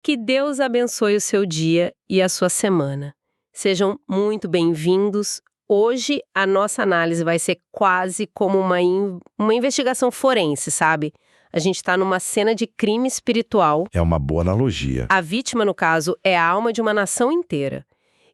Que Deus abençoe o seu dia e a sua semana. Sejam muito bem-vindos. Hoje a nossa análise vai ser quase como uma investigação forense, sabe? A gente está numa cena de crime espiritual. É uma boa analogia. A vítima, no caso, é a alma de uma nação inteira.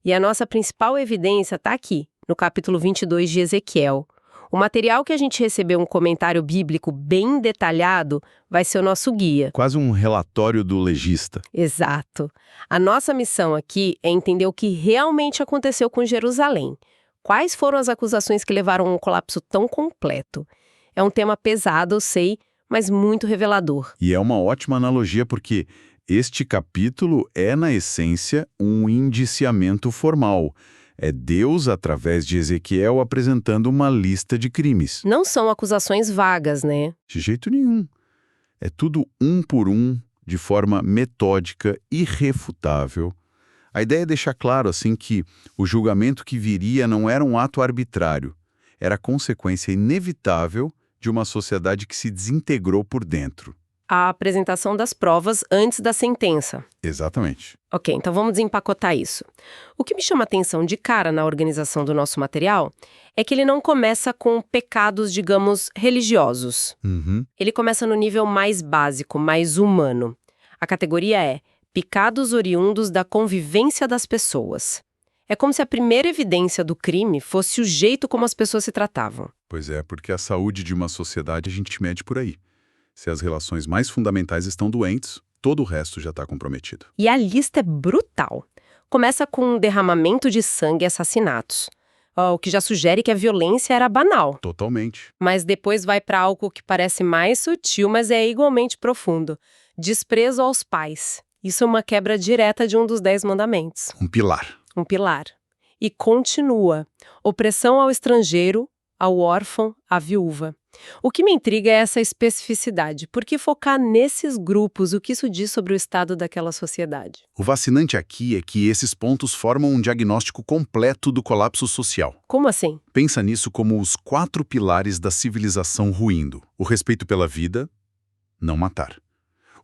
E a nossa principal evidência está aqui, no capítulo 22 de Ezequiel. O material que a gente recebeu um comentário bíblico bem detalhado vai ser o nosso guia. Quase um relatório do legista. Exato. A nossa missão aqui é entender o que realmente aconteceu com Jerusalém. Quais foram as acusações que levaram a um colapso tão completo? É um tema pesado, eu sei, mas muito revelador. E é uma ótima analogia porque este capítulo é, na essência, um indiciamento formal. É Deus, através de Ezequiel, apresentando uma lista de crimes. Não são acusações vagas, né? De jeito nenhum. É tudo um por um, de forma metódica, irrefutável. A ideia é deixar claro, assim, que o julgamento que viria não era um ato arbitrário. Era consequência inevitável de uma sociedade que se desintegrou por dentro. A apresentação das provas antes da sentença. Exatamente. Ok, então vamos desempacotar isso. O que me chama atenção de cara na organização do nosso material é que ele não começa com pecados, digamos, religiosos. Ele começa no nível mais básico, mais humano. A categoria é pecados oriundos da convivência das pessoas. É como se a primeira evidência do crime fosse o jeito como as pessoas se tratavam. Pois é, porque a saúde de uma sociedade a gente mede por aí. Se as relações mais fundamentais estão doentes, todo o resto já está comprometido. E a lista é brutal. Começa com derramamento de sangue e assassinatos. O que já sugere que a violência era banal. Totalmente. Mas depois vai para algo que parece mais sutil, mas é igualmente profundo. Desprezo aos pais. Isso é uma quebra direta de um dos 10 mandamentos. Um pilar. Um pilar. E continua. Opressão ao estrangeiro, ao órfão, à viúva. O que me intriga é essa especificidade. Por que focar nesses grupos? O que isso diz sobre o estado daquela sociedade? O fascinante aqui é que esses pontos formam um diagnóstico completo do colapso social. Como assim? Pensa nisso como os 4 pilares da civilização ruindo. O respeito pela vida, não matar.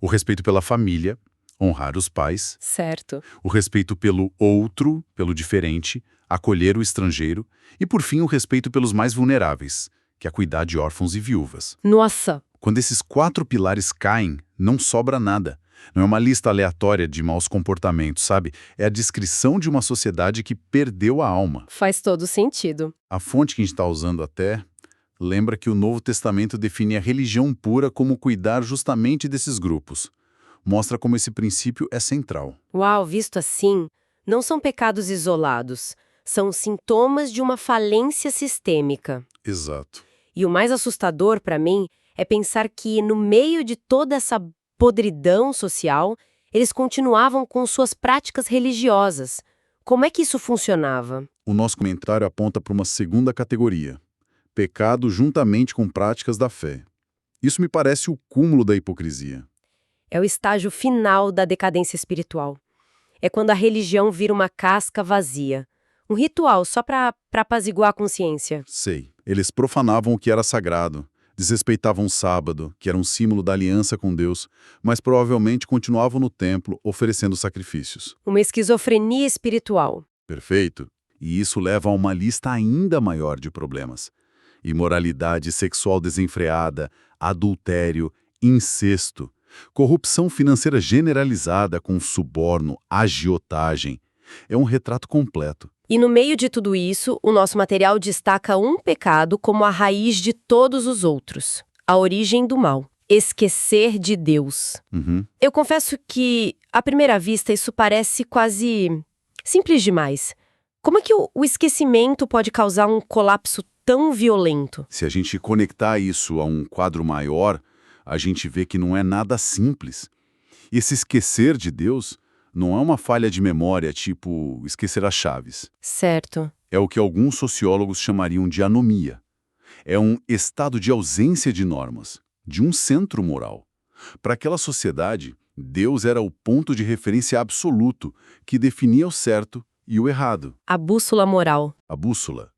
O respeito pela família, honrar os pais. Certo. O respeito pelo outro, pelo diferente, acolher o estrangeiro. E, por fim, o respeito pelos mais vulneráveis, que é cuidar de órfãos e viúvas. Nossa! Quando esses 4 pilares caem, não sobra nada. Não é uma lista aleatória de maus comportamentos, sabe? É a descrição de uma sociedade que perdeu a alma. Faz todo sentido. A fonte que a gente está usando até lembra que o Novo Testamento define a religião pura como cuidar justamente desses grupos. Mostra como esse princípio é central. Uau, visto assim, não são pecados isolados. São sintomas de uma falência sistêmica. Exato. E o mais assustador para mim é pensar que, no meio de toda essa podridão social, eles continuavam com suas práticas religiosas. Como é que isso funcionava? O nosso comentário aponta para uma segunda categoria: pecado juntamente com práticas da fé. Isso me parece o cúmulo da hipocrisia. É o estágio final da decadência espiritual. É quando a religião vira uma casca vazia. Um ritual só para apaziguar a consciência. Sei. Eles profanavam o que era sagrado, desrespeitavam o sábado, que era um símbolo da aliança com Deus, mas provavelmente continuavam no templo oferecendo sacrifícios. Uma esquizofrenia espiritual. Perfeito. E isso leva a uma lista ainda maior de problemas. Imoralidade sexual desenfreada, adultério, incesto, corrupção financeira generalizada com suborno, agiotagem. É um retrato completo. E no meio de tudo isso, o nosso material destaca um pecado como a raiz de todos os outros. A origem do mal. Esquecer de Deus. Eu confesso que, à primeira vista, isso parece quase simples demais. Como é que o esquecimento pode causar um colapso tão violento? Se a gente conectar isso a um quadro maior, a gente vê que não é nada simples. Esse esquecer de Deus não é uma falha de memória, tipo esquecer as chaves. Certo. É o que alguns sociólogos chamariam de anomia. É um estado de ausência de normas, de um centro moral. Para aquela sociedade, Deus era o ponto de referência absoluto que definia o certo e o errado. A bússola moral. A bússola.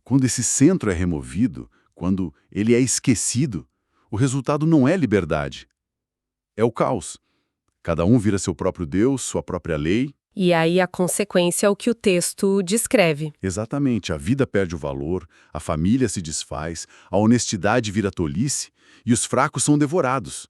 Quando esse centro é removido, quando ele é esquecido, o resultado não é liberdade. É o caos. Cada um vira seu próprio Deus, sua própria lei. E aí a consequência é o que o texto descreve. Exatamente, a vida perde o valor, a família se desfaz, a honestidade vira tolice e os fracos são devorados.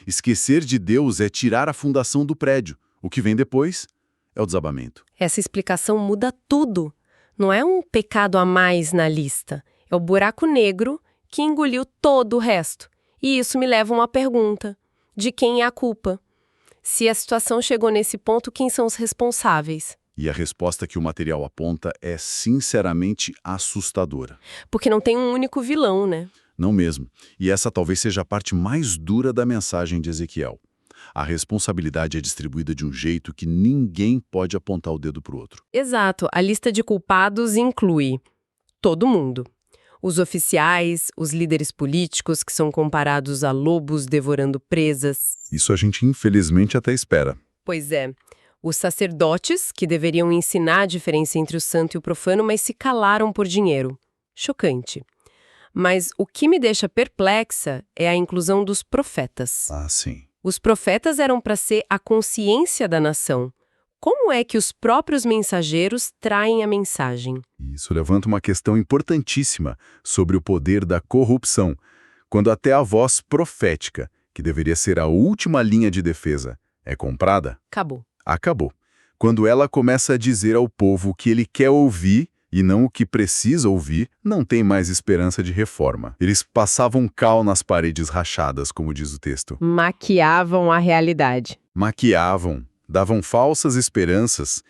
Esquecer de Deus é tirar a fundação do prédio. O que vem depois é o desabamento. Essa explicação muda tudo. Não é um pecado a mais na lista. É o buraco negro que engoliu todo o resto. E isso me leva a uma pergunta. De quem é a culpa? Se a situação chegou nesse ponto, quem são os responsáveis? E a resposta que o material aponta é sinceramente assustadora. Porque não tem um único vilão, né? Não mesmo. E essa talvez seja a parte mais dura da mensagem de Ezequiel. A responsabilidade é distribuída de um jeito que ninguém pode apontar o dedo para o outro. Exato. A lista de culpados inclui todo mundo. Os oficiais, os líderes políticos que são comparados a lobos devorando presas. Isso a gente infelizmente até espera. Pois é. Os sacerdotes, que deveriam ensinar a diferença entre o santo e o profano, mas se calaram por dinheiro. Chocante. Mas o que me deixa perplexa é a inclusão dos profetas. Ah, sim. Os profetas eram para ser a consciência da nação. Como é que os próprios mensageiros traem a mensagem? Isso levanta uma questão importantíssima sobre o poder da corrupção, quando até a voz profética, que deveria ser a última linha de defesa, é comprada. Acabou. Acabou. Quando ela começa a dizer ao povo o que ele quer ouvir e não o que precisa ouvir, não tem mais esperança de reforma. Eles passavam cal nas paredes rachadas, como diz o texto. Maquiavam a realidade. Maquiavam, davam falsas esperanças.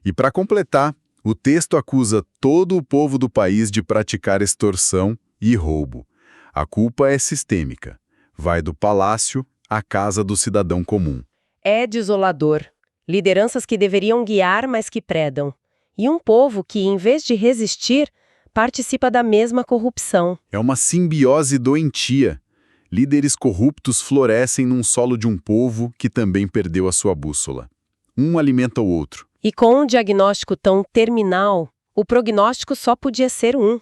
E para completar, o texto acusa todo o povo do país de praticar extorsão e roubo. A culpa é sistêmica. Vai do palácio à casa do cidadão comum. É desolador. Lideranças que deveriam guiar, mas que predam. E um povo que, em vez de resistir, participa da mesma corrupção. É uma simbiose doentia. Líderes corruptos florescem num solo de um povo que também perdeu a sua bússola. Um alimenta o outro. E com um diagnóstico tão terminal, o prognóstico só podia ser um: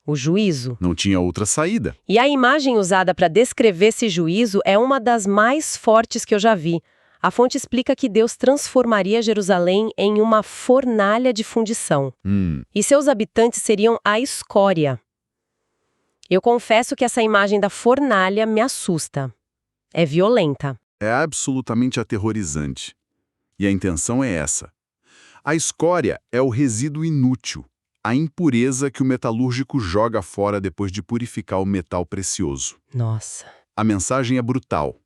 o juízo. Não tinha outra saída. E a imagem usada para descrever esse juízo é uma das mais fortes que eu já vi. A fonte explica que Deus transformaria Jerusalém em uma fornalha de fundição. E seus habitantes seriam a escória. Eu confesso que essa imagem da fornalha me assusta. É violenta. É absolutamente aterrorizante. E a intenção é essa. A escória é o resíduo inútil, a impureza que o metalúrgico joga fora depois de purificar o metal precioso. Nossa. A mensagem é brutal.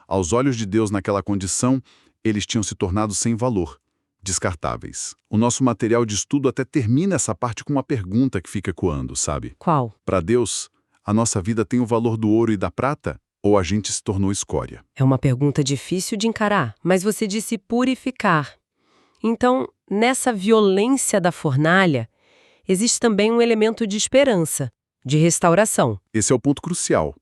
Aos olhos de Deus naquela condição, eles tinham se tornado sem valor, descartáveis. O nosso material de estudo até termina essa parte com uma pergunta que fica ecoando, sabe? Qual? Para Deus, a nossa vida tem o valor do ouro e da prata? Ou a gente se tornou escória? É uma pergunta difícil de encarar, mas você disse purificar. Então, nessa violência da fornalha, existe também um elemento de esperança, de restauração. Esse é o ponto crucial.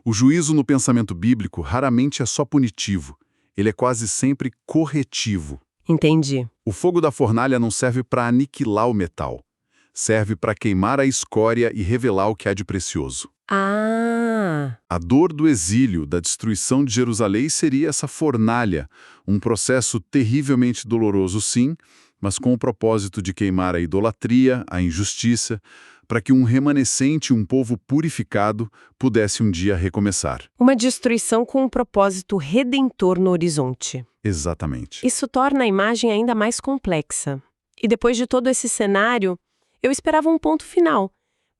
O juízo no pensamento bíblico raramente é só punitivo. Ele é quase sempre corretivo. Entendi. O fogo da fornalha não serve para aniquilar o metal. Serve para queimar a escória e revelar o que há de precioso. Ah! A dor do exílio, da destruição de Jerusalém seria essa fornalha, um processo terrivelmente doloroso, sim, mas com o propósito de queimar a idolatria, a injustiça, para que um remanescente, um povo purificado, pudesse um dia recomeçar. Uma destruição com um propósito redentor no horizonte. Exatamente. Isso torna a imagem ainda mais complexa. E depois de todo esse cenário, eu esperava um ponto final,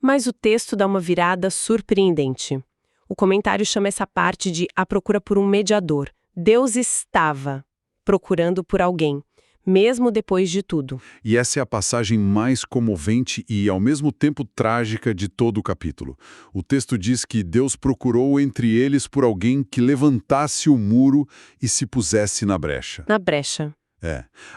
mas o texto dá uma virada surpreendente. O comentário chama essa parte de a procura por um mediador. Deus estava procurando por alguém, mesmo depois de tudo. E essa é a passagem mais comovente e, ao mesmo tempo, trágica de todo o capítulo. O texto diz que Deus procurou entre eles por alguém que levantasse o muro e se pusesse na brecha. Na brecha.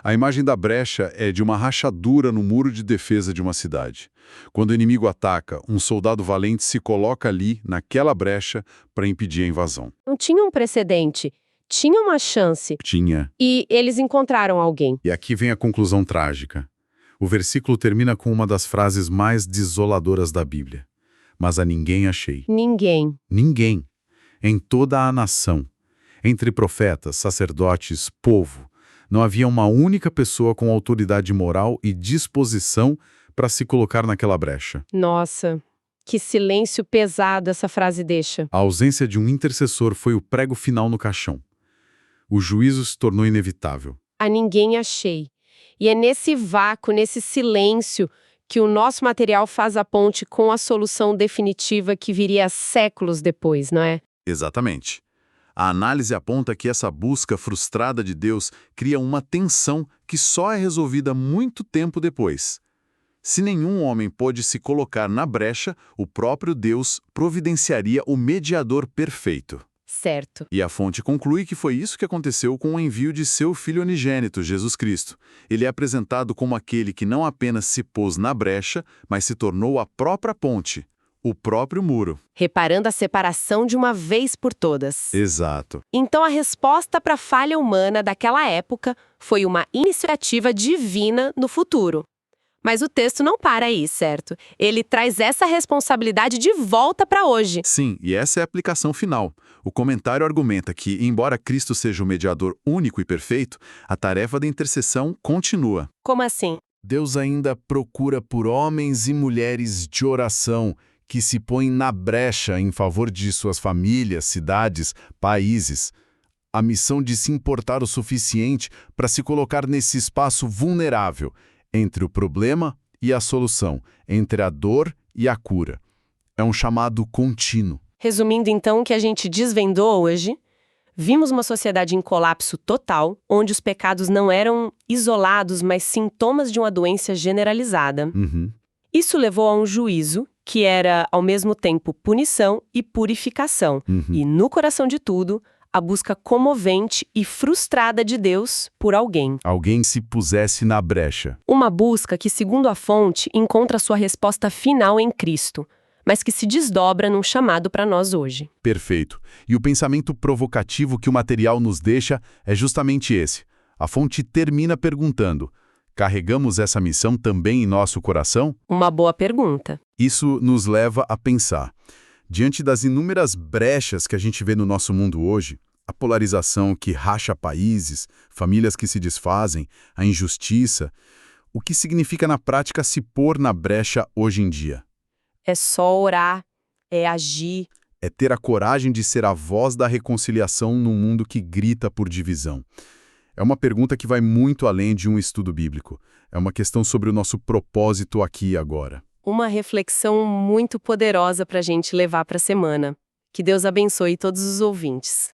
A imagem da brecha é de uma rachadura no muro de defesa de uma cidade. Quando o inimigo ataca, um soldado valente se coloca ali, naquela brecha, para impedir a invasão. Não tinha um precedente. Tinha uma chance. Tinha. E eles encontraram alguém. E aqui vem a conclusão trágica. O versículo termina com uma das frases mais desoladoras da Bíblia. Mas a ninguém achei. Ninguém. Ninguém. Em toda a nação. Entre profetas, sacerdotes, povo, não havia uma única pessoa com autoridade moral e disposição para se colocar naquela brecha. Nossa, que silêncio pesado essa frase deixa. A ausência de um intercessor foi o prego final no caixão. O juízo se tornou inevitável. A ninguém achei. E é nesse vácuo, nesse silêncio, que o nosso material faz a ponte com a solução definitiva que viria séculos depois, não é? Exatamente. A análise aponta que essa busca frustrada de Deus cria uma tensão que só é resolvida muito tempo depois. Se nenhum homem pôde se colocar na brecha, o próprio Deus providenciaria o mediador perfeito. Certo. E a fonte conclui que foi isso que aconteceu com o envio de seu Filho unigênito, Jesus Cristo. Ele é apresentado como aquele que não apenas se pôs na brecha, mas se tornou a própria ponte, o próprio muro. Reparando a separação de uma vez por todas. Exato. Então a resposta para a falha humana daquela época foi uma iniciativa divina no futuro. Mas o texto não para aí, certo? Ele traz essa responsabilidade de volta para hoje. Sim, e essa é a aplicação final. O comentário argumenta que, embora Cristo seja o mediador único e perfeito, a tarefa da intercessão continua. Como assim? Deus ainda procura por homens e mulheres de oração que se põem na brecha em favor de suas famílias, cidades, países. A missão de se importar o suficiente para se colocar nesse espaço vulnerável entre o problema e a solução, entre a dor e a cura. É um chamado contínuo. Resumindo então o que a gente desvendou hoje, vimos uma sociedade em colapso total, onde os pecados não eram isolados, mas sintomas de uma doença generalizada. Isso levou a um juízo que era, ao mesmo tempo, punição e purificação. E, no coração de tudo, a busca comovente e frustrada de Deus por alguém. Alguém se pusesse na brecha. Uma busca que, segundo a fonte, encontra sua resposta final em Cristo, mas que se desdobra num chamado para nós hoje. Perfeito. E o pensamento provocativo que o material nos deixa é justamente esse. A fonte termina perguntando: carregamos essa missão também em nosso coração? Uma boa pergunta. Isso nos leva a pensar. Diante das inúmeras brechas que a gente vê no nosso mundo hoje, a polarização que racha países, famílias que se desfazem, a injustiça, o que significa na prática se pôr na brecha hoje em dia? É só orar, é agir. É ter a coragem de ser a voz da reconciliação num mundo que grita por divisão. É uma pergunta que vai muito além de um estudo bíblico. É uma questão sobre o nosso propósito aqui e agora. Uma reflexão muito poderosa para a gente levar para a semana. Que Deus abençoe todos os ouvintes.